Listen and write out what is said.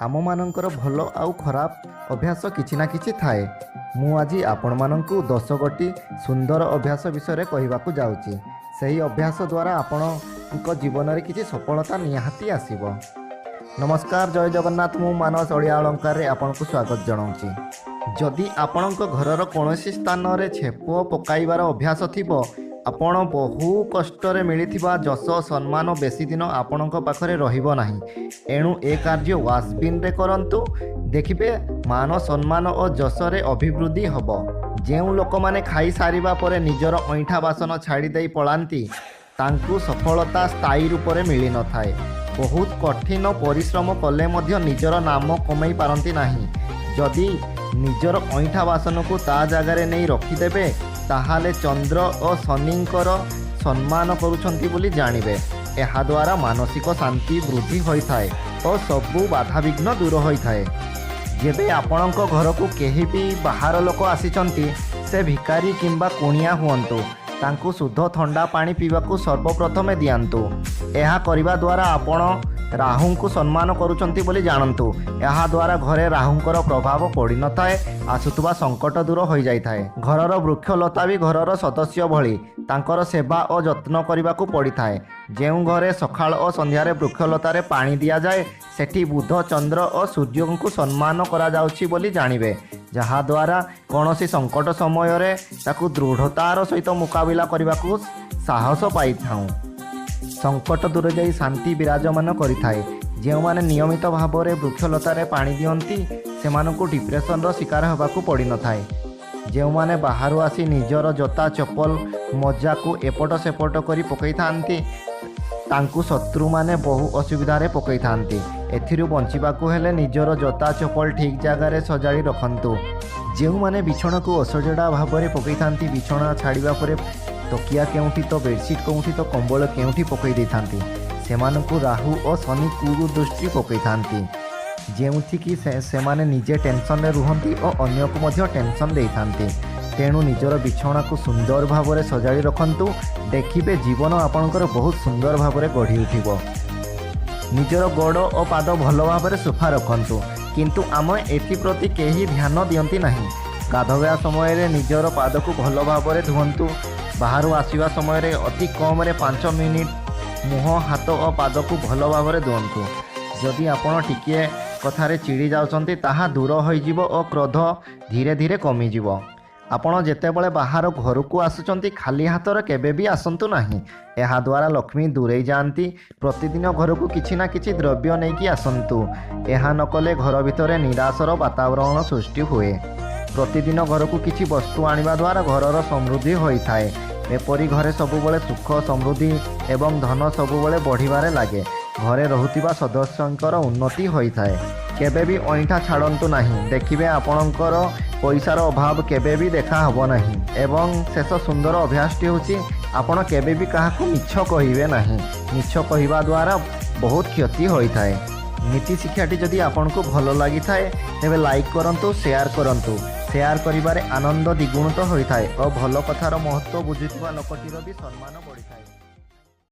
ଆମମାନଙ୍କର ଭଲ ଆଉ ଖରାପ ଅଭ୍ୟାସ କିଛି ନା କିଛି ଥାଏ। ମୁଁ ଆଜି ଆପଣମାନଙ୍କୁ 10 ଗୋଟି ସୁନ୍ଦର ଅଭ୍ୟାସ ବିଷୟରେ କହିବାକୁ ଯାଉଛି। ସେହି ଅଭ୍ୟାସ ଦ୍ୱାରା ଆପଣଙ୍କ ଜୀବନରେ କିଛି ସଫଳତା ନିହାତି ଆସିବ। ନମସ୍କାର, ଜୟ ଜଗନ୍ନାଥ। ମୁଁ ମାନସ ଓଡ଼ିଆ ଅଳଙ୍କାରରେ ଆପଣଙ୍କୁ ସ୍ୱାଗତ ଜଣାଉଛି। ଯଦି ଆପଣଙ୍କ ଘରର କୌଣସି ସ୍ଥାନରେ ଛେପ ପକାଇବାର ଅଭ୍ୟାସ ଥିବ, ଆପଣ ବହୁ କଷ୍ଟରେ ମିଳିଥିବା ଯଶ ସମ୍ମାନ ବେଶୀ ଦିନ ଆପଣଙ୍କ ପାଖରେ ରହିବ ନାହିଁ। ଏଣୁ ଏ କାର୍ଯ୍ୟ ୱାଶବିନ୍ରେ କରନ୍ତୁ। ଦେଖିବେ ମାନ ସମ୍ମାନ ଓ ଯଶରେ ଅଭିବୃଦ୍ଧି ହେବ। ଯେଉଁ ଲୋକମାନେ ଖାଇସାରିବା ପରେ ନିଜର ଅଇଁଠା ବାସନ ଛାଡ଼ି ଦେଇ ପଳାନ୍ତି, ତାଙ୍କୁ ସଫଳତା ସ୍ଥାୟୀ ରୂପରେ ମିଳିନଥାଏ। ବହୁତ କଠିନ ପରିଶ୍ରମ କଲେ ମଧ୍ୟ ନିଜର ନାମ କମାଇ ପାରନ୍ତି ନାହିଁ। ଯଦି ନିଜର ଅଇଁଠା ବାସନକୁ ତା ଜାଗାରେ ନେଇ ରଖିଦେବେ, ତାହେଲେ ଚନ୍ଦ୍ର ଓ ଶନିଙ୍କର ସମ୍ମାନ କରୁଛନ୍ତି ବୋଲି ଜାଣିବେ। ଏହାଦ୍ୱାରା ମାନସିକ ଶାନ୍ତି ବୃଦ୍ଧି ହୋଇଥାଏ ଓ ସବୁ ବାଧାବିଘ୍ନ ଦୂର ହୋଇଥାଏ। ଯେବେ ଆପଣଙ୍କ ଘରକୁ କେହି ବି ବାହାର ଲୋକ ଆସିଛନ୍ତି, ସେ ଭିକାରୀ କିମ୍ବା କୁଣିଆ ହୁଅନ୍ତୁ, ତାଙ୍କୁ ଶୁଦ୍ଧ ଥଣ୍ଡା ପାଣି ପିଇବାକୁ ସର୍ବପ୍ରଥମେ ଦିଅନ୍ତୁ। ଏହା କରିବା ଦ୍ୱାରା ଆପଣ ରାହୁଙ୍କୁ ସମ୍ମାନ କରୁଛନ୍ତି ବୋଲି ଜାଣନ୍ତୁ। ଏହାଦ୍ୱାରା ଘରେ ରାହୁଙ୍କର ପ୍ରଭାବ ପଡ଼ିନଥାଏ, ଆସୁଥିବା ସଙ୍କଟ ଦୂର ହୋଇଯାଇଥାଏ। ଘରର ବୃକ୍ଷଲତା ବି ଘରର ସଦସ୍ୟ ଭଳି, ତାଙ୍କର ସେବା ଓ ଯତ୍ନ କରିବାକୁ ପଡ଼ିଥାଏ। ଯେଉଁ ଘରେ ସକାଳ ଓ ସନ୍ଧ୍ୟାରେ ବୃକ୍ଷଲତାରେ ପାଣି ଦିଆଯାଏ, ସେଠି ବୁଧ, ଚନ୍ଦ୍ର ଓ ସୂର୍ଯ୍ୟଙ୍କୁ ସମ୍ମାନ କରାଯାଉଛି ବୋଲି ଜାଣିବେ, ଯାହାଦ୍ୱାରା କୌଣସି ସଙ୍କଟ ସମୟରେ ତାକୁ ଦୃଢ଼ତାର ସହିତ ମୁକାବିଲା କରିବାକୁ ସାହସ ପାଇଥାଉ। ସଙ୍କଟ ଦୂର ଯାଇ ଶାନ୍ତି ବିରାଜମାନ କରିଥାଏ। ଯେଉଁମାନେ ନିୟମିତ ଭାବରେ ବୃକ୍ଷଲତାରେ ପାଣି ଦିଅନ୍ତି, ସେମାନଙ୍କୁ ଡିପ୍ରେସନର ଶିକାର ହେବାକୁ ପଡ଼ିନଥାଏ। ଯେଉଁମାନେ ବାହାରୁ ଆସି ନିଜର ଜୋତା ଚପଲ ମଜାକୁ ଏପଟ ସେପଟ କରି ପକାଇଥାନ୍ତି, ତାଙ୍କୁ ଶତ୍ରୁମାନେ ବହୁ ଅସୁବିଧାରେ ପକାଇଥାନ୍ତି। ଏଥିରୁ ବଞ୍ଚିବାକୁ ହେଲେ ନିଜର ଜୋତା ଚପଲ ଠିକ୍ ଜାଗାରେ ସଜାଡ଼ି ରଖନ୍ତୁ। ଯେଉଁମାନେ ବିଛଣାକୁ ଅସଜଡ଼ା ଭାବରେ ପକାଇଥାନ୍ତି, ବିଛଣା ଛାଡ଼ିବା ପରେ ତକିଆ କେଉଁଠି ତ ବେଡ଼ସିଟ୍ କେଉଁଠି ତ କମ୍ବଳ କେଉଁଠି ପକାଇ ଦେଇଥାନ୍ତି, ସେମାନଙ୍କୁ ରାହୁ ଓ ଶନି କୁଦୃଷ୍ଟି ପକାଇଥାନ୍ତି। ଯେଉଁଥିକି ସେମାନେ ନିଜେ ଟେନସନରେ ରୁହନ୍ତି ଓ ଅନ୍ୟକୁ ମଧ୍ୟ ଟେନସନ୍ ଦେଇଥାନ୍ତି। ତେଣୁ ନିଜର ବିଛଣାକୁ ସୁନ୍ଦର ଭାବରେ ସଜାଡ଼ି ରଖନ୍ତୁ। ଦେଖିବେ ଜୀବନ ଆପଣଙ୍କର ବହୁତ ସୁନ୍ଦର ଭାବରେ ଗଢ଼ି ଉଠିବ। ନିଜର ଗୋଡ଼ ଓ ପାଦ ଭଲ ଭାବରେ ସଫା ରଖନ୍ତୁ। କିନ୍ତୁ ଆମେ ଏଥିପ୍ରତି କେହି ଧ୍ୟାନ ଦିଅନ୍ତି ନାହିଁ। ଗାଧୋଇବା ସମୟରେ ନିଜର ପାଦକୁ ଭଲ ଭାବରେ ଧୁଅନ୍ତୁ। ବାହାରୁ ଆସିବା ସମୟରେ ଅତି କମରେ 5 ମିନିଟ୍ ମୁହଁ, ହାତ ଓ ପାଦକୁ ଭଲ ଭାବରେ ଧୁଅନ୍ତୁ। ଯଦି ଆପଣ ଟିକିଏ କଥାରେ ଚିଡ଼ି ଯାଉଛନ୍ତି, ତାହା ଦୂର ହୋଇଯିବ ଓ କ୍ରୋଧ ଧୀରେ ଧୀରେ କମିଯିବ। ଆପଣ ଯେତେବେଳେ ବାହାର ଘରକୁ ଆସୁଛନ୍ତି, ଖାଲି ହାତରେ କେବେ ବି ଆସନ୍ତୁ ନାହିଁ। ଏହାଦ୍ୱାରା ଲକ୍ଷ୍ମୀ ଦୂରେଇ ଯାଆନ୍ତି। ପ୍ରତିଦିନ ଘରକୁ କିଛି ନା କିଛି ଦ୍ରବ୍ୟ ନେଇକି ଆସନ୍ତୁ। ଏହା ନ କଲେ ଘର ଭିତରେ ନିରାଶର ବାତାବରଣ ସୃଷ୍ଟି ହୁଏ। ପ୍ରତିଦିନ ଘରକୁ କିଛି ବସ୍ତୁ ଆଣିବା ଦ୍ୱାରା ଘରର ସମୃଦ୍ଧି ହୋଇଥାଏ। ଏପରି ଘରେ ସବୁବେଳେ ସୁଖ, ସମୃଦ୍ଧି ଏବଂ ଧନ ସବୁବେଳେ ବଢ଼ିବାରେ ଲାଗେ। ଘରେ ରହୁଥିବା ସଦସ୍ୟଙ୍କର ଉନ୍ନତି ହୋଇଥାଏ। କେବେ ବି ଅଇଁଠା ଛାଡ଼ନ୍ତୁ ନାହିଁ। ଦେଖିବେ ଆପଣଙ୍କର ପଇସାର ଅଭାବ କେବେ ବି ଦେଖା ହେବ ନାହିଁ। ଏବଂ ଶେଷ ସୁନ୍ଦର ଅଭ୍ୟାସଟି ହେଉଛି, ଆପଣ କେବେ ବି କାହାକୁ ମିଛ କହିବେ ନାହିଁ। ମିଛ କହିବା ଦ୍ୱାରା ବହୁତ କ୍ଷତି ହୋଇଥାଏ। ନୀତି ଶିକ୍ଷାଟି ଯଦି ଆପଣଙ୍କୁ ଭଲ ଲାଗିଥାଏ, ତେବେ ଲାଇକ୍ କରନ୍ତୁ, ସେୟାର କରନ୍ତୁ। ସେୟାର କରିବାରେ ଆନନ୍ଦ ଦ୍ୱିଗୁଣିତ ହୋଇଥାଏ ଓ ଭଲ କଥାର ମହତ୍ତ୍ୱ ବୁଝୁଥିବା ଲୋକଟିର ବି ସମ୍ମାନ ବଢ଼ିଥାଏ।